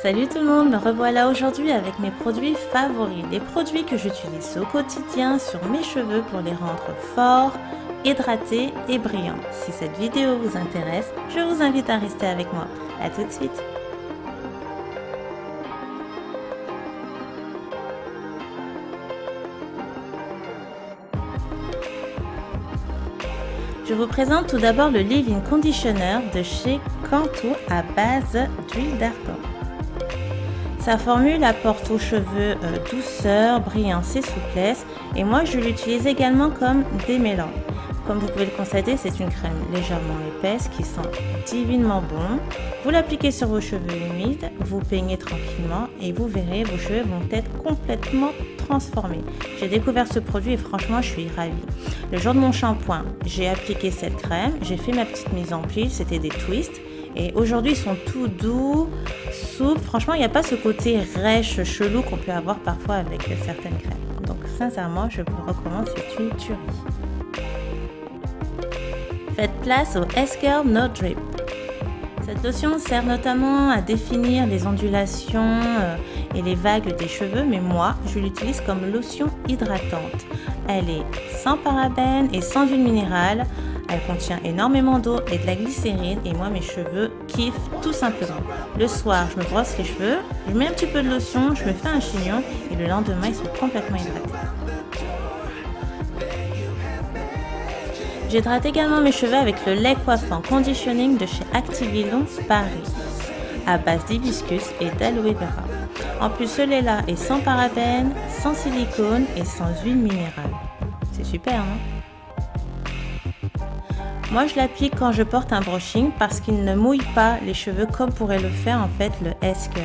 Salut tout le monde, me revoilà aujourd'hui avec mes produits favoris, les produits que j'utilise au quotidien sur mes cheveux pour les rendre forts, hydratés et brillants. Si cette vidéo vous intéresse, je vous invite à rester avec moi. A tout de suite. Je vous présente tout d'abord le Leave-In Conditioner de chez Cantu à base d'huile d'argan. Sa formule apporte aux cheveux douceur, brillance et souplesse, et moi je l'utilise également comme démêlant. Comme vous pouvez le constater, c'est une crème légèrement épaisse qui sent divinement bon. Vous l'appliquez sur vos cheveux humides, vous peignez tranquillement et vous verrez, vos cheveux vont être complètement transformés. J'ai découvert ce produit et franchement je suis ravie. Le jour de mon shampoing, j'ai appliqué cette crème, j'ai fait ma petite mise en pli, c'était des twists. Et aujourd'hui, ils sont tout doux, souples. Franchement, il n'y a pas ce côté rêche, chelou qu'on peut avoir parfois avec certaines crèmes. Donc, sincèrement, je vous le recommande, c'est une tuerie. Faites place au S-Curl No Drip. Cette lotion sert notamment à définir les ondulations et les vagues des cheveux, mais moi, je l'utilise comme lotion hydratante. Elle est sans parabènes et sans huile minérale. Elle contient énormément d'eau et de la glycérine et moi mes cheveux kiffent tout simplement. Le soir je me brosse les cheveux, je mets un petit peu de lotion, je me fais un chignon et le lendemain ils sont complètement hydratés. J'hydrate également mes cheveux avec le lait coiffant conditioning de chez Activillon Paris à base d'hibiscus et d'aloe vera. En plus ce lait là est sans parabènes, sans silicone et sans huile minérale. C'est super hein? Moi je l'applique quand je porte un brushing parce qu'il ne mouille pas les cheveux comme pourrait le faire en fait le S-Curl.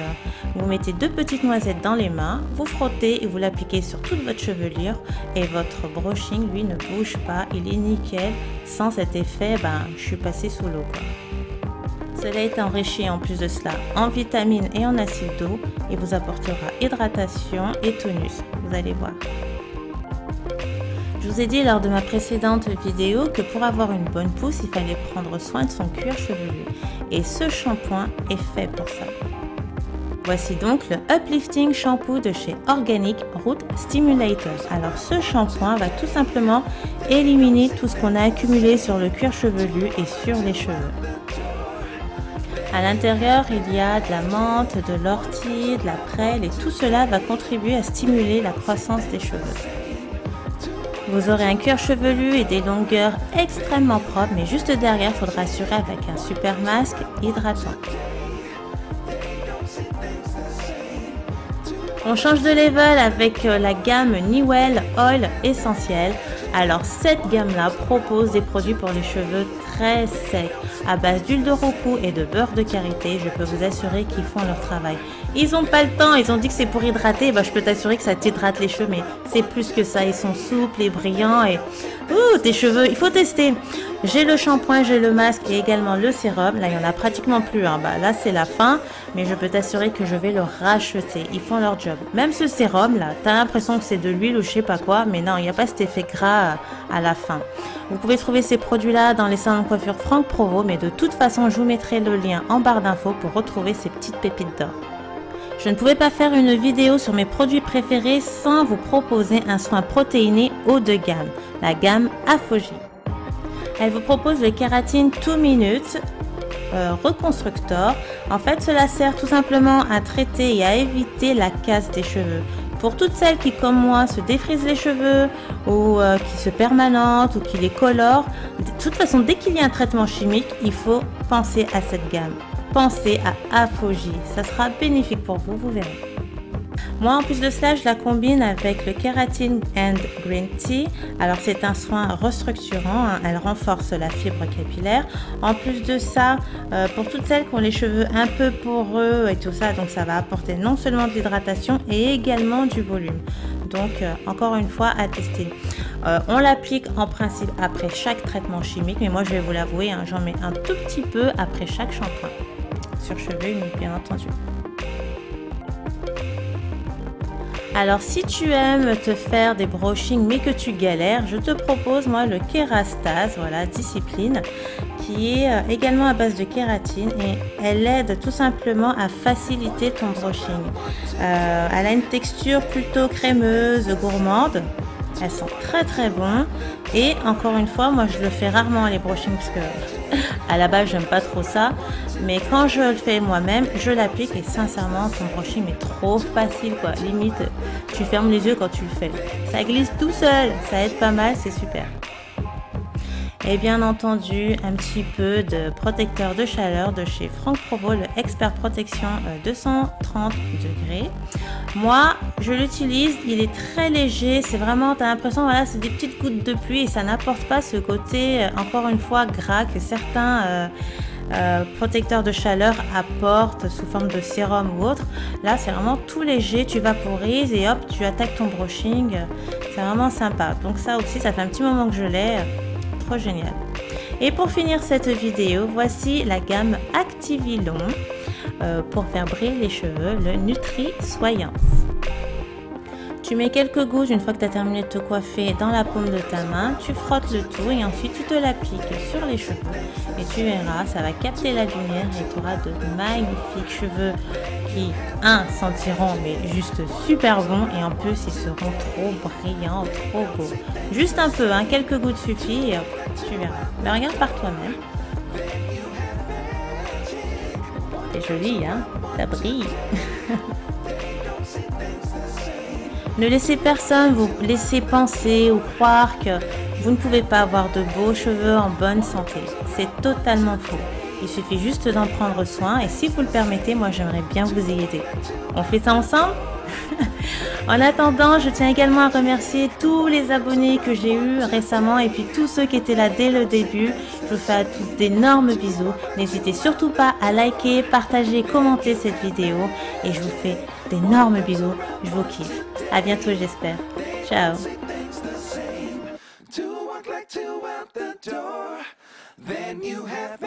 Vous mettez 2 petites noisettes dans les mains, vous frottez et vous l'appliquez sur toute votre chevelure et votre brushing lui ne bouge pas, il est nickel. Sans cet effet, je suis passée sous l'eau. Cela est enrichi en plus de cela en vitamines et en acide d'eau et vous apportera hydratation et tonus, vous allez voir. Je vous ai dit lors de ma précédente vidéo que pour avoir une bonne pousse, il fallait prendre soin de son cuir chevelu. Et ce shampoing est fait pour ça. Voici donc le Uplifting Shampoo de chez Organic Root Stimulator. Alors ce shampoing va tout simplement éliminer tout ce qu'on a accumulé sur le cuir chevelu et sur les cheveux. À l'intérieur, il y a de la menthe, de l'ortie, de la prêle et tout cela va contribuer à stimuler la croissance des cheveux. Vous aurez un cuir chevelu et des longueurs extrêmement propres, mais juste derrière, il faudra assurer avec un super masque hydratant. On change de level avec la gamme Newell Oil Essentiel. Alors cette gamme-là propose des produits pour les cheveux très secs, à base d'huile de rocou et de beurre de karité. Je peux vous assurer qu'ils font leur travail. Ils n'ont pas le temps, ils ont dit que c'est pour hydrater, je peux t'assurer que ça t'hydrate les cheveux, mais c'est plus que ça, ils sont souples et brillants et tes cheveux, il faut tester. J'ai le shampoing, j'ai le masque et également le sérum, là il n'y en a pratiquement plus, là c'est la fin, mais je peux t'assurer que je vais le racheter, ils font leur job. Même ce sérum là, t'as l'impression que c'est de l'huile ou je sais pas quoi, mais non, il n'y a pas cet effet gras à la fin. Vous pouvez trouver ces produits là dans les salons de coiffure Franck Provo, mais de toute façon je vous mettrai le lien en barre d'infos pour retrouver ces petites pépites d'or. Je ne pouvais pas faire une vidéo sur mes produits préférés sans vous proposer un soin protéiné haut de gamme, la gamme Apogee. Elle vous propose le kératine 2 minutes Reconstructor. En fait, cela sert tout simplement à traiter et à éviter la casse des cheveux. Pour toutes celles qui, comme moi, se défrisent les cheveux ou qui se permanentent ou qui les colorent, de toute façon, dès qu'il y a un traitement chimique, il faut penser à cette gamme. Pensez à Apogee, ça sera bénéfique pour vous, vous verrez. Moi en plus de cela, je la combine avec le Keratin and Green Tea. Alors c'est un soin restructurant, elle renforce la fibre capillaire. En plus de ça, pour toutes celles qui ont les cheveux un peu poreux et tout ça, donc ça va apporter non seulement de l'hydratation et également du volume. Donc encore une fois à tester. On l'applique en principe après chaque traitement chimique, mais moi je vais vous l'avouer, j'en mets un tout petit peu après chaque shampoing. Sur cheveux humides bien entendu. Alors si tu aimes te faire des brushings mais que tu galères, je te propose moi le Kerastase, voilà, Discipline, qui est également à base de kératine et elle aide tout simplement à faciliter ton brushing. Elle a une texture plutôt crémeuse, gourmande. Elles sont très très bon et encore une fois, moi je le fais rarement les brushings parce que à la base j'aime pas trop ça, mais quand je le fais moi-même, je l'applique et sincèrement ton brushing est trop facile quoi. Limite, tu fermes les yeux quand tu le fais. Ça glisse tout seul, ça aide pas mal, c'est super. Et bien entendu, un petit peu de protecteur de chaleur de chez Franck Provo, le Expert Protection 230 degrés. Moi, je l'utilise, il est très léger, c'est vraiment, tu as l'impression, voilà, c'est des petites gouttes de pluie et ça n'apporte pas ce côté, encore une fois, gras que certains protecteurs de chaleur apportent sous forme de sérum ou autre. Là, c'est vraiment tout léger, tu vaporises et hop, tu attaques ton brushing. C'est vraiment sympa. Donc ça aussi, ça fait un petit moment que je l'ai. Trop génial. Et pour finir cette vidéo, voici la gamme Activilon pour faire briller les cheveux, le Nutri Soyance. Tu mets quelques gouttes une fois que tu as terminé de te coiffer dans la paume de ta main, tu frottes le tout et ensuite tu te l'appliques sur les cheveux et tu verras, ça va capter la lumière et tu auras de magnifiques cheveux qui, sentiront mais juste super bons et en plus ils seront trop brillants, trop beaux. Juste un peu, quelques gouttes suffit et tu verras. Mais regarde par toi-même. C'est joli, ça brille. Ne laissez personne vous laisser penser ou croire que vous ne pouvez pas avoir de beaux cheveux en bonne santé. C'est totalement faux. Il suffit juste d'en prendre soin et si vous le permettez, moi j'aimerais bien vous y aider. On fait ça ensemble? En attendant, je tiens également à remercier tous les abonnés que j'ai eus récemment et puis tous ceux qui étaient là dès le début. Je vous fais à tous d'énormes bisous. N'hésitez surtout pas à liker, partager, commenter cette vidéo et je vous fais d'énormes bisous. Je vous kiffe. À bientôt, j'espère. Ciao. Then you have